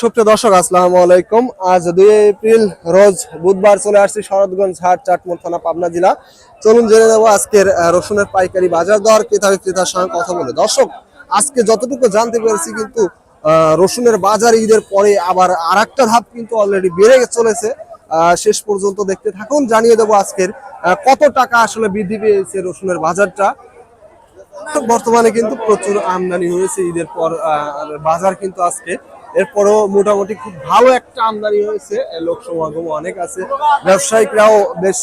সুপ্রিয় দর্শক, আসসালামু আলাইকুম। আজ 2 এপ্রিল রোজ বুধবার চলে আসছি শরৎগঞ্জ হাট, চাটমোহর থানা, পাবনা জেলা। চলুন জেনে নেব আজকের রসুনের পাইকারি বাজার দর, ক্রেতা বিক্রেতার সঙ্গে কথা বলে। দর্শক, আজকে যতটুকু জানতে পেরেছি কিন্তু রসুনের বাজার ঈদের পরে আবার আরেকটা ধাপ কিন্তু অলরেডি বেড়ে চলেছে। শেষ পর্যন্ত দেখতে থাকুন, জানিয়ে দেবো আজকের কত টাকা আসলে বৃদ্ধি পেয়েছে রসুনের বাজারটা। বর্তমানে কিন্তু প্রচুর আমদানি হয়েছে ঈদের পর, বাজার কিন্তু আজকে এরপরও মোটামুটি খুব ভালো একটা আমদানি হয়েছে, লোক সমাগম অনেক আছে, ব্যবসায়িকরাও বেশ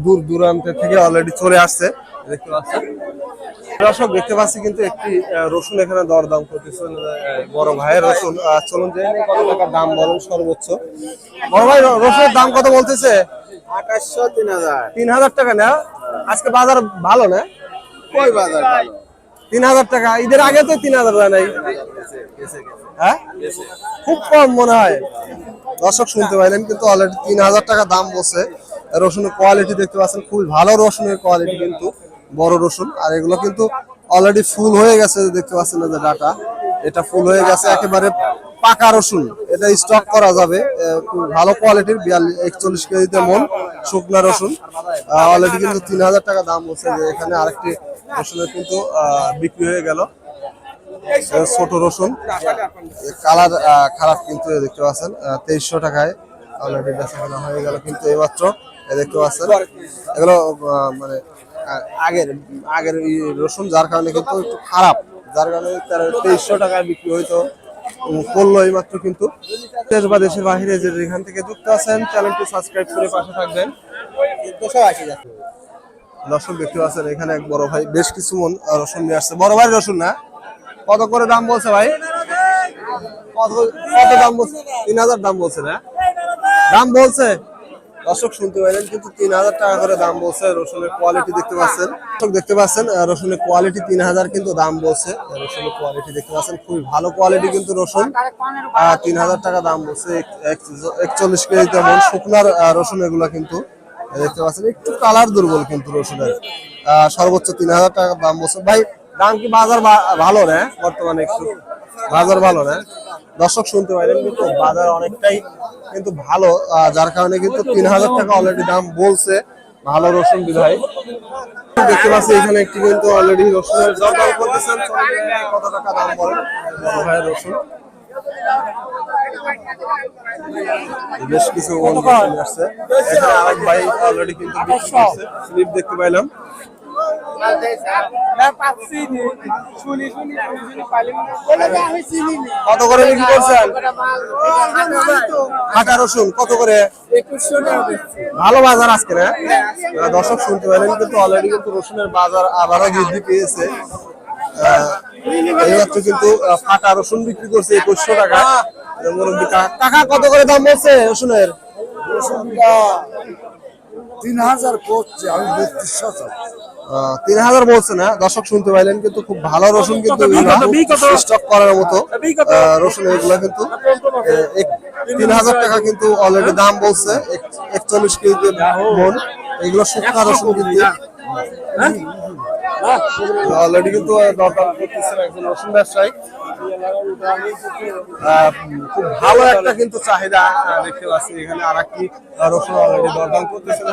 দূর দূরান্ত থেকে অলরেডি চলে আসছে। দেখতে পাচ্ছেন দর্শক, দেখতে পাচ্ছি কিন্তু একটি রসুন এখানে দরদাম করতেছে বড় ভাইয়ের রসুন। চলুন যে কত টাকা দাম বলেন সর্বোচ্চ। বড় ভাই, রসুনের দাম কত বলতেছে? 2800 3000 3000 টাকা না? আজকে বাজার ভালো না? কই বাজার ভালো? 3000 টাকা ঈদের আগে তো 3000 হয় নাই? হ্যাঁ, খুব কম মনে হয়। দর্শক শুনতে পাইলেন কিন্তু অলরেডি 3000 টাকা দাম বলছে। রসুনের কোয়ালিটি দেখতে পাচ্ছেন, খুবই ভালো রসুনের কোয়ালিটি কিন্তু, বড় রসুন। আর এগুলো কিন্তু অলরেডি ফুল হয়ে গেছে, দেখতে পাচ্ছেন যে ডাটা, এটা ফুল হয়ে গেছে, একেবারে পাকা রসুন। এটা স্টক করা যাবে, খুব ভালো কোয়ালিটির। 41 কেজিতে মন শুকনা রসুন। অলরেডি কিন্তু 3000 টাকা দাম বলছে। যে এখানে আরেকটি রসুনের কিন্তু বিক্রি হয়ে গেল, ছোট রসুন, কালার খারাপ কিন্তু দেখতে পাচ্ছেন। 2300 টাকায় অলরেডি বেচাকেনা হয়ে গেল কিন্তু এইমাত্র। দেখতে পাচ্ছেন এগুলো মানে আগের আগের রসুন, যার কারণে কিন্তু একটু খারাপ, যার কারণে 2300 টাকায় বিক্রি হইতো করলো এইমাত্র। কিন্তু দেশ বা দেশের বাহিরে যে যেখান থেকে যুক্ত আছেন, চ্যানেলটি সাবস্ক্রাইব করে পাশে থাকবেন। দর্শক, দেখতে পাচ্ছেন এখানে এক বড় ভাই বেশ কিছু মন রসুন নিয়ে আসছে। বড় ভাই রসুন না, কত করে দাম বলছে ভাই? কত দাম বলছে? 3000 দাম বলছে না? দাম বলছে। দর্শক শুনতে পাইলেন কিন্তু 3000 টাকা করে দাম বলছে। রসুনের কোয়ালিটি দেখতে পাচ্ছেন, দর্শক দেখতে পাচ্ছেন রসুনের কোয়ালিটি 3000 কিন্তু দাম বলছে। রসুনের কোয়ালিটি দেখতে পাচ্ছেন, খুবই ভালো কোয়ালিটি কিন্তু রসুন। 3000 টাকা দাম বলছে। 41 কেজিতে মন শুকনার রসুন এগুলা কিন্তু দেখতে পাচ্ছেন। একটু কালার দুর্বল কিন্তু রসুনের। সর্বোচ্চ 3000 টাকা দাম বলছে। ভাই, দাম কি বাজার ভালো না বর্তমানে? একটু বাজার ভালো না? দর্শক শুনতে পাইলেন কিন্তু বাজার অনেকটাই কিন্তু ভালো, যার কারণে কিন্তু 3000 টাকা অলরেডি দাম বলছে ভালো রসুন বিধায়। দেখতে পাচ্ছি এখানে একটি কিন্তু অলরেডি রসুনের দরদাম করতেছেন। কত টাকা দাম বলেন ভাই রসুন? বেশ কিছু আসছে এখানে। আরেক ভাই অলরেডি কিন্তু স্লিপ দেখতে পাইলাম। কত করে বিক্রি করছেন কাঁচা রসুন? কত করে? ভালো বাজার আজকে না? দর্শক শুনতে পাইলেন কিন্তু অলরেডি কিন্তু রসুনের বাজার আবারও বৃদ্ধি পেয়েছে। এইমাত্র কিন্তু ফাটা রসুন বিক্রি করছে 2100 টাকা। টাকা কত করে দাম বলছে রসুনের? 3000 করছে, আমি 3200। 3000 বলছে না? দর্শক শুনতে পাইলেন কিন্তু খুব ভালো রসুন কিন্তু, স্টক করার মতো রসুন এগুলো কিন্তু। 3000 টাকা কিন্তু অলরেডি দাম বলছে। 41 কেজিতে মন এগুলো শুকনা রসুন কিন্তু অলরেডি কিন্তু দরদাম করতেছেন একজন রসুন ব্যবসায়ী। খুব ভালো একটা কিন্তু চাহিদা দেখতে পাচ্ছি এখানে। আর একটি রসুন অলরেডি দরদাম করতেছেন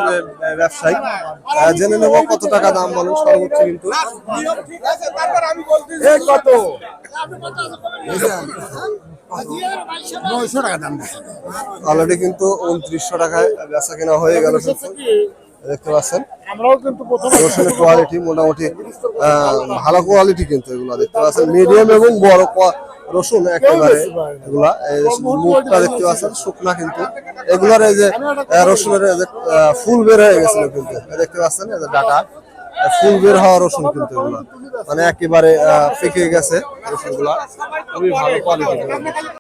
ব্যবসায়ী। জেনে নেব কত টাকা দাম বলেন সর্বোচ্চ কিন্তু। কত? 900 টাকা দাম অলরেডি কিন্তু 2900 টাকায় বেচা কেনা হয়ে গেল। দেখতে পাচ্ছেন রসুনের কোয়ালিটি মোটামুটি ভালো কোয়ালিটি কিন্তু এগুলো দেখতে পাচ্ছেন। মিডিয়াম এবং বড় রসুন একেবারে এগুলা। মুখটা দেখতে পাচ্ছেন শুকনা কিন্তু এগুলার। এই যে রসুনের ফুল বের হয়ে গেছিল কিন্তু দেখতে পাচ্ছেন, এই যে ডাটা ফুল বের হওয়া রসুন কিন্তু এগুলা, মানে একেবারে পেকে গেছে রসুন গুলা। খুবই ভালো কোয়ালিটি।